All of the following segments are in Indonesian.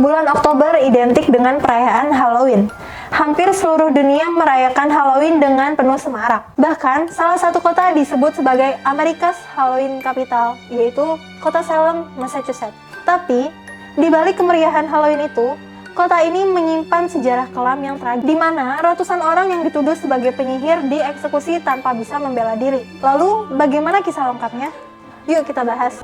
Bulan Oktober identik dengan perayaan Halloween. Hampir seluruh dunia merayakan Halloween dengan penuh semarak. Bahkan, salah satu kota disebut sebagai America's Halloween Capital, yaitu kota Salem, Massachusetts. Tapi, di balik kemeriahan Halloween itu, kota ini menyimpan sejarah kelam yang tragis, di mana ratusan orang yang dituduh sebagai penyihir dieksekusi tanpa bisa membela diri. Lalu, bagaimana kisah lengkapnya? Yuk kita bahas.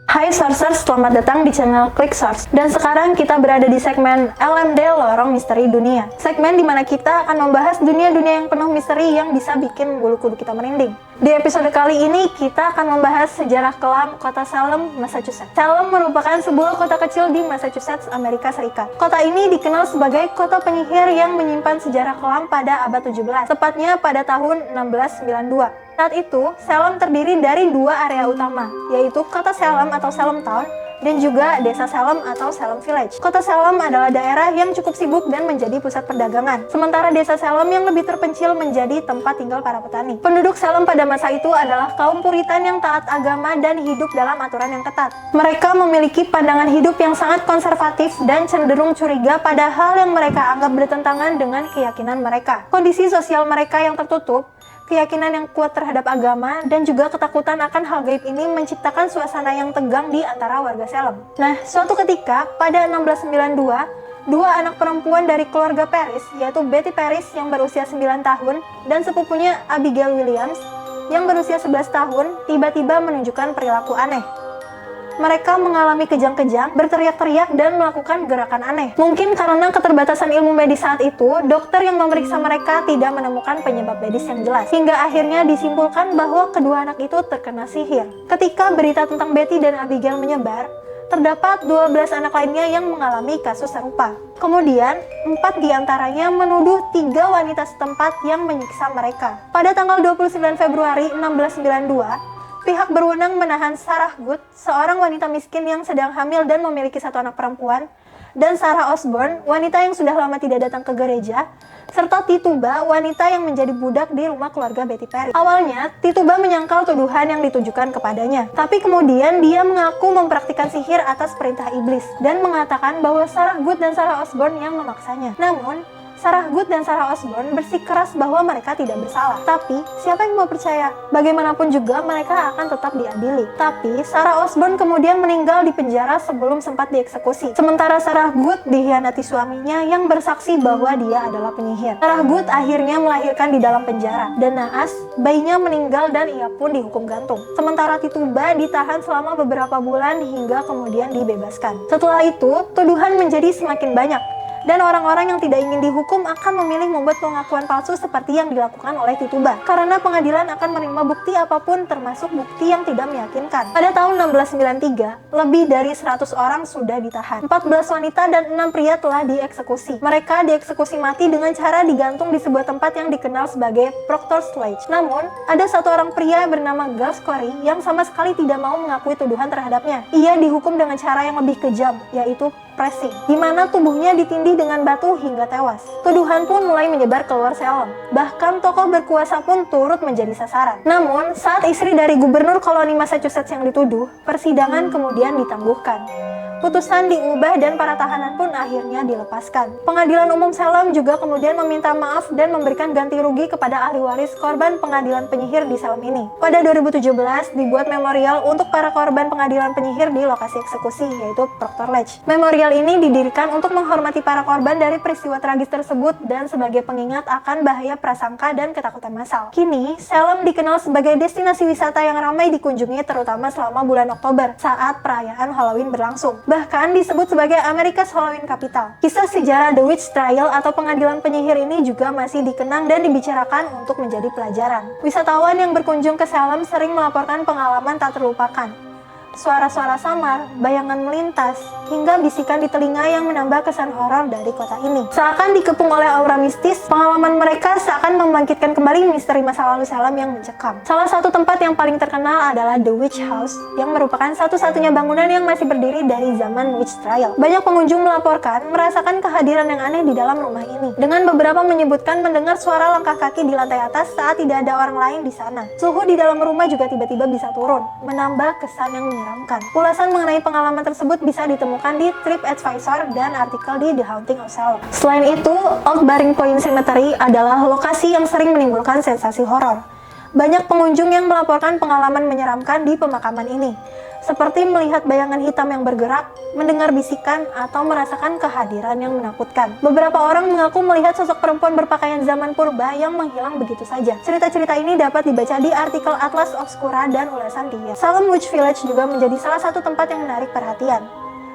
Hai Sourcers, selamat datang di channel Klik Source. Dan sekarang kita berada di segmen LMD Lorong Misteri Dunia. Segmen dimana kita akan membahas dunia-dunia yang penuh misteri yang bisa bikin bulu kuduk kita merinding. Di episode kali ini kita akan membahas sejarah kelam kota Salem, Massachusetts. Salem merupakan sebuah kota kecil di Massachusetts, Amerika Serikat. Kota ini dikenal sebagai kota penyihir yang menyimpan sejarah kelam pada abad 17, tepatnya pada tahun 1692. Saat itu, Salem terdiri dari dua area utama, yaitu kota Salem atau Salem Town, dan juga desa Salem atau Salem Village. Kota Salem adalah daerah yang cukup sibuk dan menjadi pusat perdagangan, sementara desa Salem yang lebih terpencil menjadi tempat tinggal para petani. Penduduk Salem pada masa itu adalah kaum Puritan yang taat agama dan hidup dalam aturan yang ketat. Mereka memiliki pandangan hidup yang sangat konservatif dan cenderung curiga pada hal yang mereka anggap bertentangan dengan keyakinan mereka. Kondisi sosial mereka yang tertutup, keyakinan yang kuat terhadap agama, dan juga ketakutan akan hal gaib ini menciptakan suasana yang tegang di antara warga Salem. Nah, suatu ketika, pada 1692, dua anak perempuan dari keluarga Paris, yaitu Betty Paris yang berusia 9 tahun, dan sepupunya Abigail Williams yang berusia 11 tahun, tiba-tiba menunjukkan perilaku aneh. Mereka mengalami kejang-kejang, berteriak-teriak, dan melakukan gerakan aneh. Mungkin karena keterbatasan ilmu medis saat itu, dokter yang memeriksa mereka tidak menemukan penyebab medis yang jelas. Hingga akhirnya disimpulkan bahwa kedua anak itu terkena sihir. Ketika berita tentang Betty dan Abigail menyebar, terdapat 12 anak lainnya yang mengalami kasus serupa. Kemudian, 4 diantaranya menuduh 3 wanita setempat yang menyiksa mereka. Pada tanggal 29 Februari 1692, pihak berwenang menahan Sarah Good, seorang wanita miskin yang sedang hamil dan memiliki 1 anak perempuan, dan Sarah Osborne, wanita yang sudah lama tidak datang ke gereja, serta Tituba, wanita yang menjadi budak di rumah keluarga Betty Paris. Awalnya, Tituba menyangkal tuduhan yang ditujukan kepadanya, tapi kemudian dia mengaku mempraktikkan sihir atas perintah iblis, dan mengatakan bahwa Sarah Good dan Sarah Osborne yang memaksanya. Namun, Sarah Good dan Sarah Osborne bersikeras bahwa mereka tidak bersalah. Tapi, siapa yang mau percaya? Bagaimanapun juga mereka akan tetap diadili. Tapi, Sarah Osborne kemudian meninggal di penjara sebelum sempat dieksekusi. Sementara Sarah Good dikhianati suaminya yang bersaksi bahwa dia adalah penyihir. Sarah Good akhirnya melahirkan di dalam penjara. Dan naas, bayinya meninggal dan ia pun dihukum gantung. Sementara Tituba ditahan selama beberapa bulan hingga kemudian dibebaskan. Setelah itu, tuduhan menjadi semakin banyak. Dan orang-orang yang tidak ingin dihukum akan memilih membuat pengakuan palsu seperti yang dilakukan oleh Tituba. Karena pengadilan akan menerima bukti apapun termasuk bukti yang tidak meyakinkan. Pada tahun 1693, lebih dari 100 orang sudah ditahan. 14 wanita dan 6 pria telah dieksekusi. Mereka dieksekusi mati dengan cara digantung di sebuah tempat yang dikenal sebagai Proctor's Sledge. Namun, ada 1 orang pria bernama Gus Corey yang sama sekali tidak mau mengakui tuduhan terhadapnya. Ia dihukum dengan cara yang lebih kejam, yaitu pressing, di mana tubuhnya ditindih dengan batu hingga tewas. Tuduhan pun mulai menyebar keluar Salem. Bahkan tokoh berkuasa pun turut menjadi sasaran. Namun, saat istri dari gubernur koloni Massachusetts yang dituduh, persidangan kemudian ditangguhkan. Putusan diubah dan para tahanan pun akhirnya dilepaskan. Pengadilan Umum Salem juga kemudian meminta maaf dan memberikan ganti rugi kepada ahli waris korban pengadilan penyihir di Salem ini. Pada 2017 dibuat memorial untuk para korban pengadilan penyihir di lokasi eksekusi, yaitu Proctor Ledge. Memorial ini didirikan untuk menghormati para korban dari peristiwa tragis tersebut dan sebagai pengingat akan bahaya prasangka dan ketakutan massal. Kini, Salem dikenal sebagai destinasi wisata yang ramai dikunjungi terutama selama bulan Oktober saat perayaan Halloween berlangsung. Bahkan disebut sebagai America's Halloween Capital. Kisah sejarah The Witch Trial atau pengadilan penyihir ini juga masih dikenang dan dibicarakan untuk menjadi pelajaran. Wisatawan yang berkunjung ke Salem sering melaporkan pengalaman tak terlupakan. suara-suara samar, bayangan melintas, hingga bisikan di telinga yang menambah kesan horor dari kota ini. Seakan dikepung oleh aura mistis, pengalaman mereka seakan membangkitkan kembali misteri masa lalu Salem yang mencekam. Salah satu tempat yang paling terkenal adalah The Witch House, yang merupakan satu-satunya bangunan yang masih berdiri dari zaman Witch Trial. Banyak pengunjung melaporkan merasakan kehadiran yang aneh di dalam rumah ini, dengan beberapa menyebutkan mendengar suara langkah kaki di lantai atas saat tidak ada orang lain di sana. Suhu di dalam rumah juga tiba-tiba bisa turun, menambah kesan yang menyeramkan. Ulasan mengenai pengalaman tersebut bisa ditemukan di TripAdvisor dan artikel di The Haunting of Salem. Selain itu, Old Baring Point Cemetery adalah lokasi yang sering menimbulkan sensasi horor. Banyak pengunjung yang melaporkan pengalaman menyeramkan di pemakaman ini, seperti melihat bayangan hitam yang bergerak, mendengar bisikan, atau merasakan kehadiran yang menakutkan. Beberapa orang mengaku melihat sosok perempuan berpakaian zaman purba yang menghilang begitu saja. Cerita-cerita ini dapat dibaca di artikel Atlas Obscura dan ulasan dia. Salem Witch Village juga menjadi salah satu tempat yang menarik perhatian.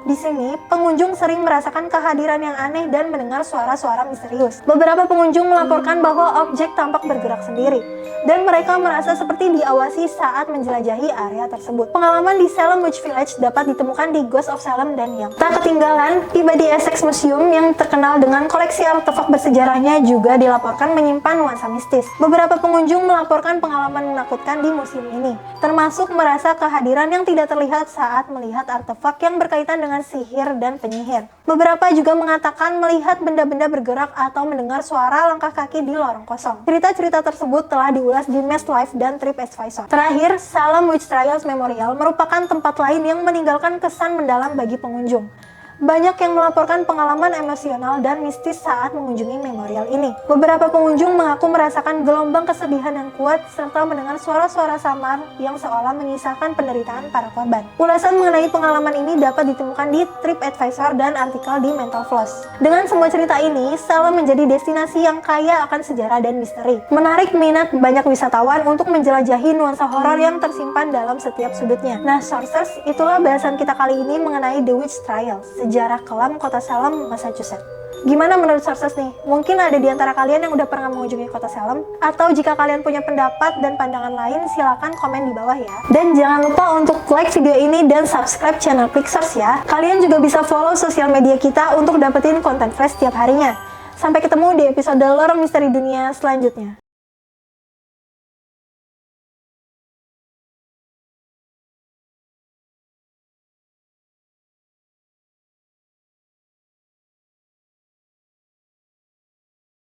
Di sini, pengunjung sering merasakan kehadiran yang aneh dan mendengar suara-suara misterius. Beberapa pengunjung melaporkan bahwa objek tampak bergerak sendiri, dan mereka merasa seperti diawasi saat menjelajahi area tersebut. Pengalaman di Salem Witch Village dapat ditemukan di Ghost of Salem dan Young. Tak ketinggalan, tiba di Essex Museum yang terkenal dengan koleksi artefak bersejarahnya juga dilaporkan menyimpan nuansa mistis. Beberapa pengunjung melaporkan pengalaman menakutkan di museum ini, termasuk merasa kehadiran yang tidak terlihat saat melihat artefak yang berkaitan dengan sihir dan penyihir. Beberapa juga mengatakan melihat benda-benda bergerak atau mendengar suara langkah kaki di lorong kosong. Cerita-cerita tersebut telah diulas di Mass Life dan TripAdvisor. Terakhir, Salem Witch Trials Memorial merupakan tempat lain yang meninggalkan kesan mendalam bagi pengunjung. Banyak yang melaporkan pengalaman emosional dan mistis saat mengunjungi memorial ini. Beberapa pengunjung mengaku merasakan gelombang kesedihan yang kuat serta mendengar suara-suara samar yang seolah mengisahkan penderitaan para korban. Ulasan mengenai pengalaman ini dapat ditemukan di TripAdvisor dan artikel di Mental Floss. Dengan semua cerita ini, Salem menjadi destinasi yang kaya akan sejarah dan misteri. Menarik minat banyak wisatawan untuk menjelajahi nuansa horor yang tersimpan dalam setiap sudutnya. Nah, sources, itulah bahasan kita kali ini mengenai The Witch Trials, sejarah kelam kota Salem, Massachusetts. Gimana menurut sources nih? Mungkin ada di antara kalian yang udah pernah mengunjungi kota Salem, atau jika kalian punya pendapat dan pandangan lain, silakan komen di bawah ya. Dan jangan lupa untuk like video ini dan subscribe channel ClickSource ya. Kalian juga bisa follow sosial media kita untuk dapetin konten fresh setiap harinya. Sampai ketemu di episode Lorong Misteri Dunia selanjutnya.